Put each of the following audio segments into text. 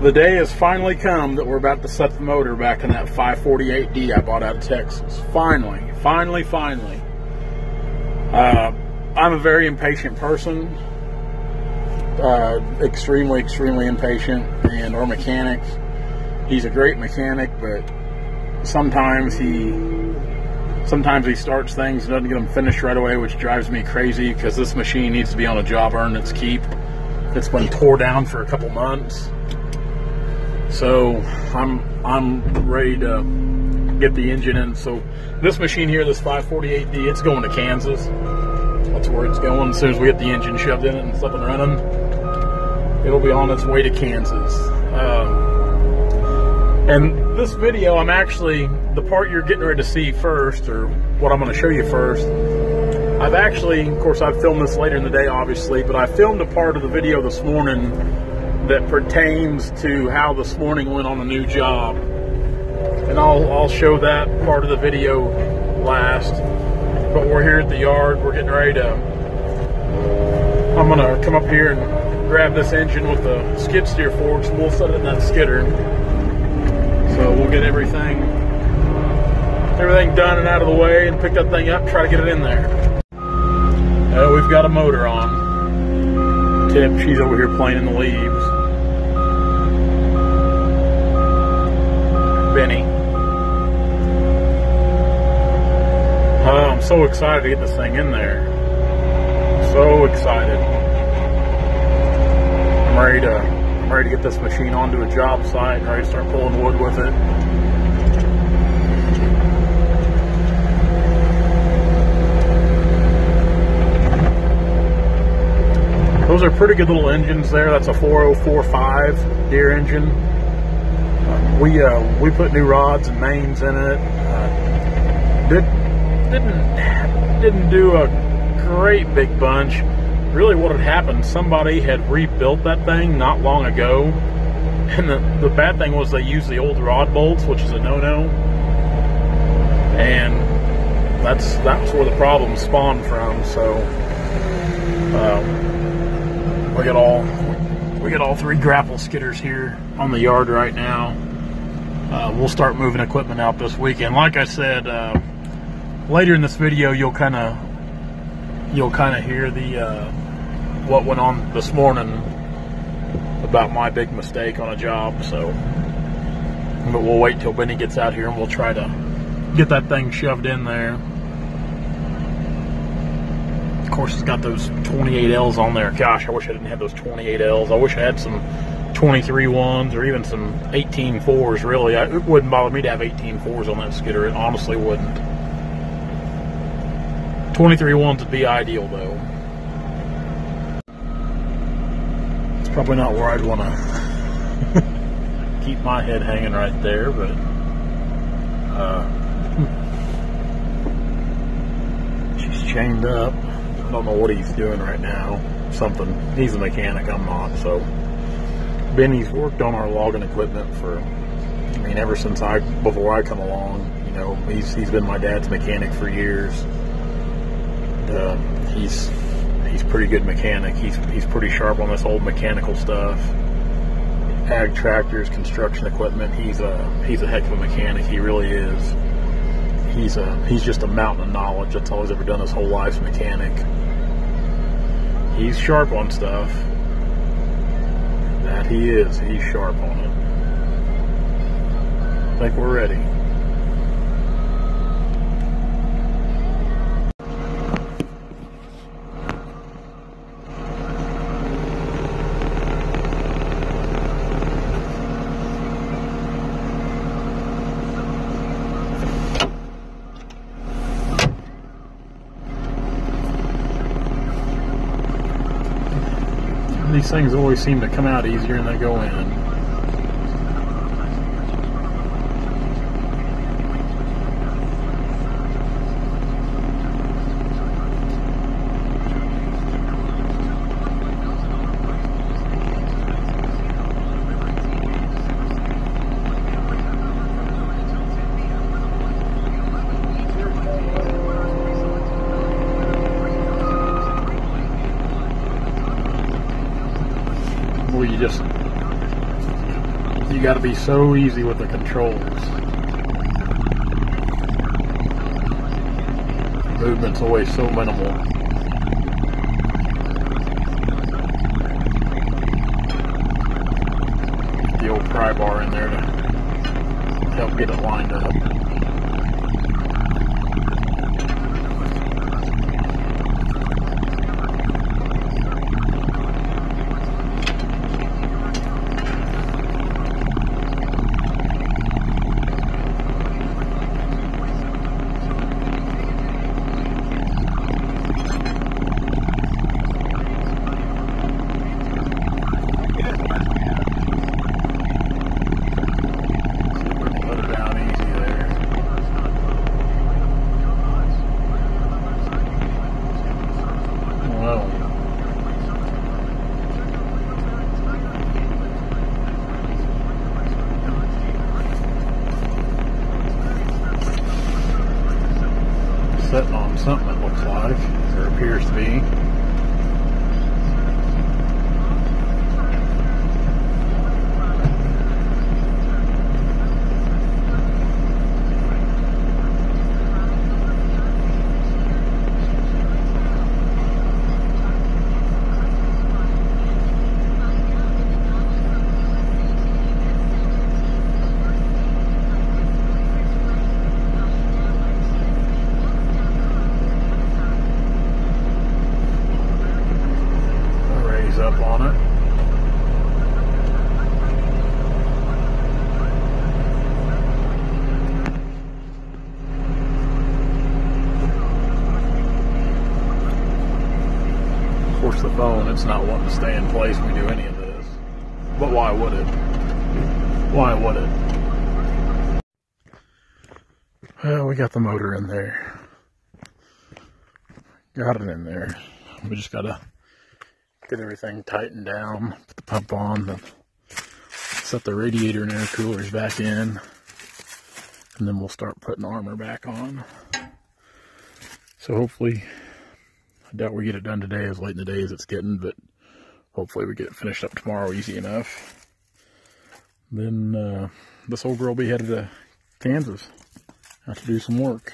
The day has finally come that we're about to set the motor back in that 548D I bought out of Texas. Finally. I'm a very impatient person. Extremely impatient, and our mechanic, he's a great mechanic, but sometimes he starts things and doesn't get them finished right away, which drives me crazy because this machine needs to be on a job, earn its keep. It's been tore down for a couple months. So I'm ready to get the engine in. So this machine here, this 548D, it's going to Kansas. That's where it's going. As soon as we get the engine shoved in it and it's up and running, it'll be on its way to Kansas. And this video, I'm actually, the part you're getting ready to see first, or what I'm going to show you first, I've actually, of course, I've filmed this later in the day, obviously, but I filmed a part of the video this morning that pertains to how this morning went on a new job. And I'll show that part of the video last. But we're here at the yard. We're getting ready to, I'm going to come up here and grab this engine with the skid steer forks, and we'll set it in that skidder. So we'll get everything done and out of the way and pick that thing up and try to get it in there. We've got a motor on. Tip, she's over here playing in the leaves. Benny. I'm so excited to get this thing in there. So excited. I'm ready to get this machine onto a job site and ready to start pulling wood with it. Those are pretty good little engines there. That's a 4045 Deere engine. We put new rods and mains in it. Didn't do a great big bunch. Really what had happened, somebody had rebuilt that thing not long ago, and the bad thing was they used the old rod bolts, which is a no-no, and that's where the problem spawned from. So we got all three grapple skidders here on the yard right now. We'll start moving equipment out this weekend. Like I said, later in this video, you'll kind of hear the what went on this morning about my big mistake on a job. So, but we'll wait till Benny gets out here and we'll try to get that thing shoved in there. Of course, it's got those 28Ls on there. Gosh, I wish I didn't have those 28Ls. I wish I had some 23 ones or even some 18.4s. Really, it wouldn't bother me to have 18.4s on that skidder. It honestly wouldn't. 23 ones would be ideal, though. It's probably not where I'd want to keep my head hanging right there, but she's chained up. I don't know what he's doing right now. Something. He's a mechanic, I'm not. So Benny's worked on our logging equipment for, I mean, ever since before I come along. You know, he's been my dad's mechanic for years. He's pretty good mechanic. He's pretty sharp on this old mechanical stuff. Ag tractors, construction equipment. He's a heck of a mechanic. He really is. He's just a mountain of knowledge. That's all he's ever done his whole life's mechanic. He's sharp on stuff. That he is. He's sharp on it. I think we're ready. These things always seem to come out easier than they go in. You just You got to be so easy with the controls. Movement's always so minimal. The old pry bar in there to help get it lined up. Sitting on something, it looks like, or appears to be. Up on it. Of course, the phone, it's not wanting to stay in place when we do any of this. But why would it? Why would it? Well, we got the motor in there. Got it in there. We just gotta get everything tightened down, put the pump on, then set the radiator and air coolers back in, and then we'll start putting armor back on. So hopefully, I doubt we get it done today, as late in the day as it's getting, but hopefully we get it finished up tomorrow easy enough. Then this old girl will be headed to Kansas. Have to do some work.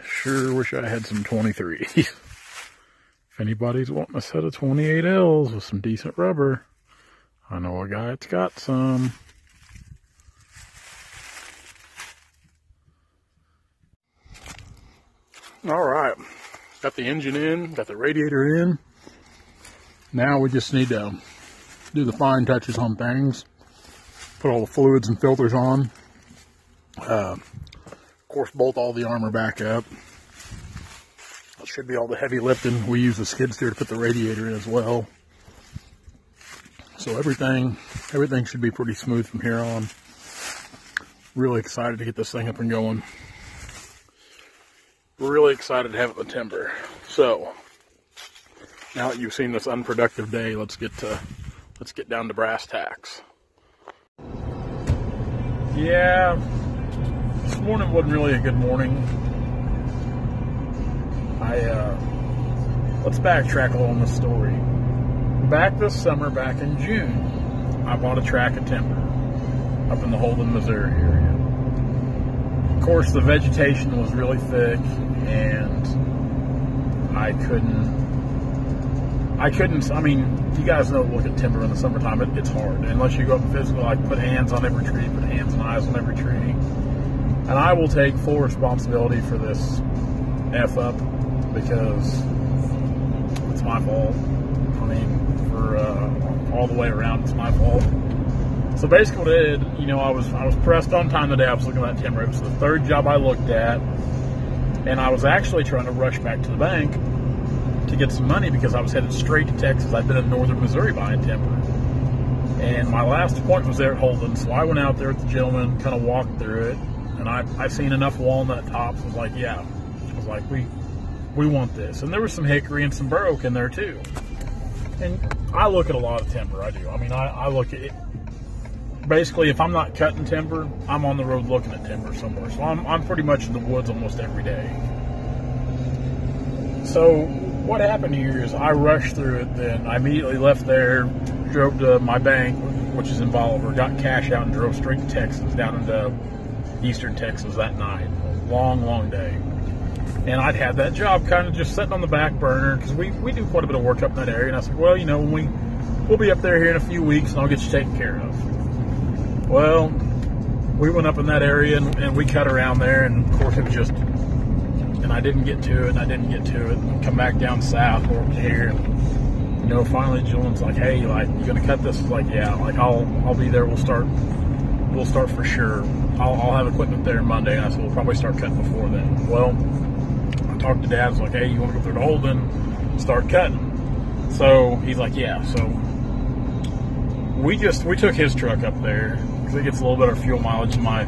Sure wish I had some 23s. If anybody's wanting a set of 28Ls with some decent rubber, I know a guy that's got some. Alright, got the engine in, got the radiator in. Now we just need to do the fine touches on things. Put all the fluids and filters on. Of course, bolt all the armor back up. That should be all the heavy lifting. We use the skid steer to put the radiator in as well. So everything should be pretty smooth from here on. Really excited to get this thing up and going. Really excited to have it in the timber. So now that you've seen this unproductive day, let's get down to brass tacks. Yeah, this morning wasn't really a good morning. Let's backtrack a little in the story. Back this summer, back in June, I bought a tract of timber up in the Holden, Missouri area. Of course, the vegetation was really thick, and I mean, you guys know, look at timber in the summertime, it's hard. Unless you go up and physically, like, put hands on every tree, put hands and eyes on every tree. And I will take full responsibility for this F up, because it's my fault. I mean, for all the way around, it's my fault. So basically what I did, you know, I was pressed on time the day I was looking at that timber. It was the third job I looked at, and I was actually trying to rush back to the bank to get some money because I was headed straight to Texas. I'd been in northern Missouri buying timber. And my last appointment was there at Holden, so I went out there with the gentleman, kind of walked through it, and I seen enough walnut tops. I was like, yeah. I was like, we want this. And there was some hickory and some bur oak in there too. And I look at a lot of timber, I do. I mean, I look at it. Basically, if I'm not cutting timber, I'm on the road looking at timber somewhere. So I'm pretty much in the woods almost every day. So what happened here is I rushed through it. Then I immediately left there, drove to my bank, which is in Bolivar, got cash out, and drove straight to Texas, down into Eastern Texas that night. Long day. And I'd had that job kind of just sitting on the back burner because we do quite a bit of work up in that area. And I was like, well, we'll be up there here in a few weeks, and I'll get you taken care of. Well, we went up in that area, and we cut around there, and of course it was just, and I didn't get to it, and come back down south over here. And, finally Julian's like, hey, like, you gonna cut this? I was like, yeah, like I'll be there. We'll start for sure. I'll have equipment there Monday. And I said, we'll probably start cutting before then. Well, I talked to Dad. I was like, hey, you want to go through to Holden, start cutting? So he's like, yeah. So we took his truck up there because it gets a little bit of fuel mileage in my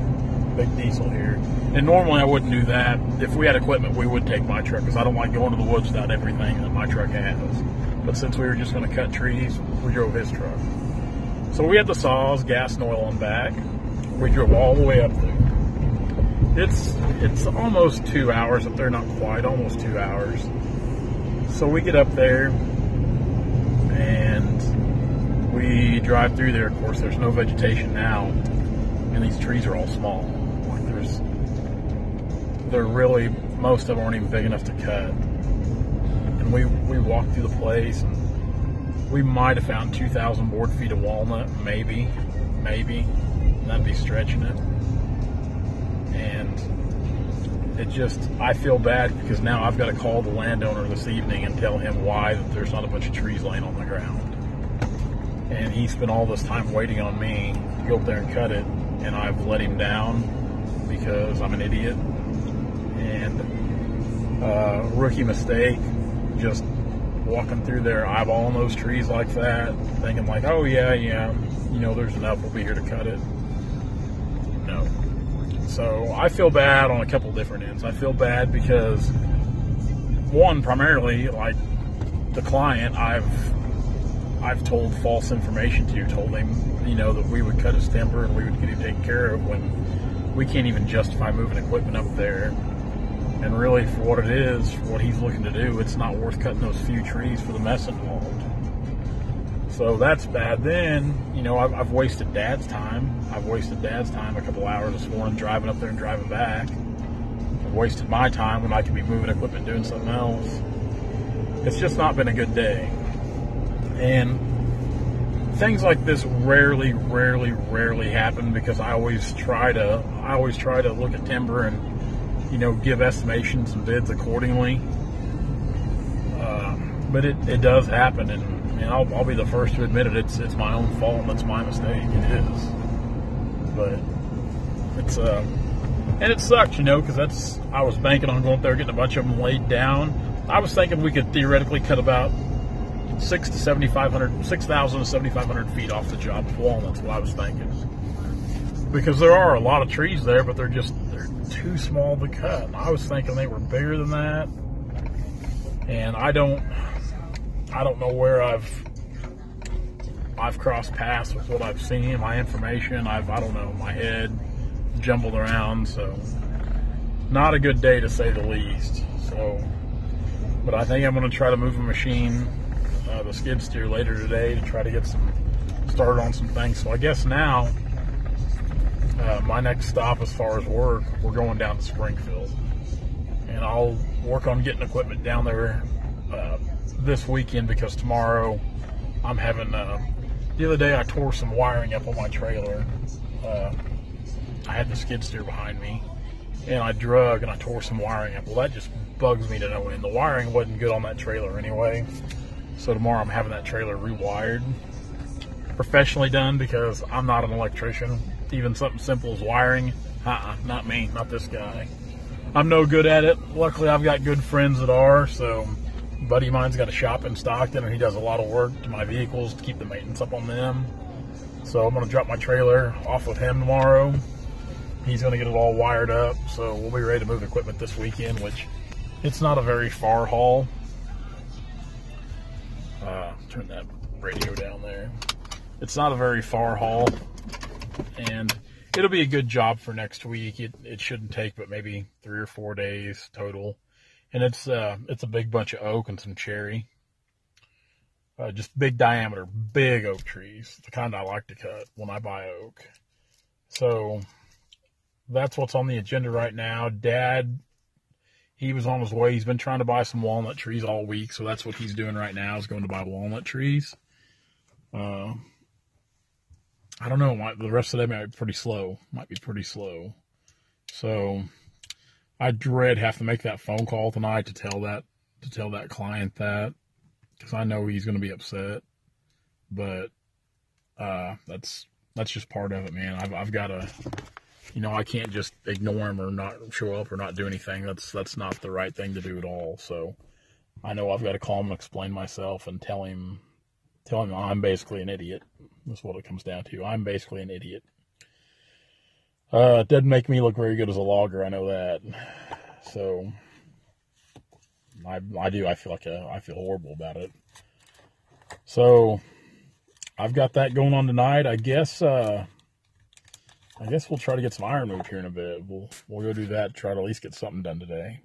big diesel here. And normally I wouldn't do that. If we had equipment, we would take my truck because I don't like going to the woods without everything that my truck has. But since we were just going to cut trees, we drove his truck. So we had the saws, gas and oil on back. We drove all the way up there. It's almost 2 hours up there, not quite, almost 2 hours. So we get up there and we drive through there. Of course, there's no vegetation now, and these trees are all small. Like most of them aren't even big enough to cut. And we walked through the place, and we might have found 2,000 board feet of walnut, maybe. That'd be stretching it. And I feel bad because now I've got to call the landowner this evening and tell him why that there's not a bunch of trees laying on the ground. And he spent all this time waiting on me to go up there and cut it, and I've let him down because I'm an idiot. And rookie mistake, just walking through there, eyeballing those trees like that, thinking like, oh yeah, there's enough, we'll be here to cut it. No. So I feel bad on a couple different ends. I feel bad because, one, primarily, like, the client, I've told false information to, told him, that we would cut his timber and we would get him taken care of when we can't even justify moving equipment up there. And really, for what it is, for what he's looking to do, it's not worth cutting those few trees for the mess involved. So that's bad. Then, I've wasted Dad's time. I've wasted Dad's time a couple hours this morning driving up there and driving back. I've wasted my time when I could be moving equipment, doing something else. It's just not been a good day. And things like this rarely happen because I always try to look at timber and, give estimations and bids accordingly. But it does happen, and I'll be the first to admit it. It's my own fault, and it's my mistake. It is. But it's and it sucks, because I was banking on going up there, getting a bunch of them laid down. I was thinking we could theoretically cut about 6,000 to 7,500 feet off the job of walnuts. What I was thinking, because there are a lot of trees there, but they're too small to cut. And I was thinking they were bigger than that, and I don't know where I've crossed paths with what I've seen, my information. I don't know, my head jumbled around. So not a good day to say the least. So, but I think I'm going to try to move a machine, the skid steer, later today to try to get started on some things. So I guess now my next stop as far as work, we're going down to Springfield, and I'll work on getting equipment down there this weekend, because tomorrow I'm having the other day I tore some wiring up on my trailer. I had the skid steer behind me, and I drug and I tore some wiring up. Well, that just bugs me to no end. The wiring wasn't good on that trailer anyway, so tomorrow I'm having that trailer rewired, professionally done, because I'm not an electrician. Even something simple as wiring, not me, not this guy. I'm no good at it. Luckily, I've got good friends that are. So a buddy of mine's got a shop in Stockton, and he does a lot of work to my vehicles to keep the maintenance up on them. So I'm going to drop my trailer off with him tomorrow. He's going to get it all wired up, so we'll be ready to move equipment this weekend, which it's not a very far haul. Turn that radio down there. It's not a very far haul, and it'll be a good job for next week. It shouldn't take but maybe 3 or 4 days total. and it's a big bunch of oak and some cherry. Just big diameter, big oak trees, the kind I like to cut when I buy oak. So that's what's on the agenda right now. Dad, he was on his way. He's been trying to buy some walnut trees all week, so that's what he's doing right now, is going to buy walnut trees. I don't know. The rest of the day might be pretty slow. So I dread having to make that phone call tonight to tell that client that, because I know he's going to be upset. But that's just part of it, man. I've got to, I can't just ignore him or not show up or not do anything. That's not the right thing to do at all. So I know I've got to call him and explain myself and tell him I'm basically an idiot. That's what it comes down to. I'm basically an idiot. It doesn't make me look very good as a logger, I know that. So I do. I feel horrible about it. So I've got that going on tonight. I guess we'll try to get some iron moved here in a bit. We'll go do that. Try to at least get something done today.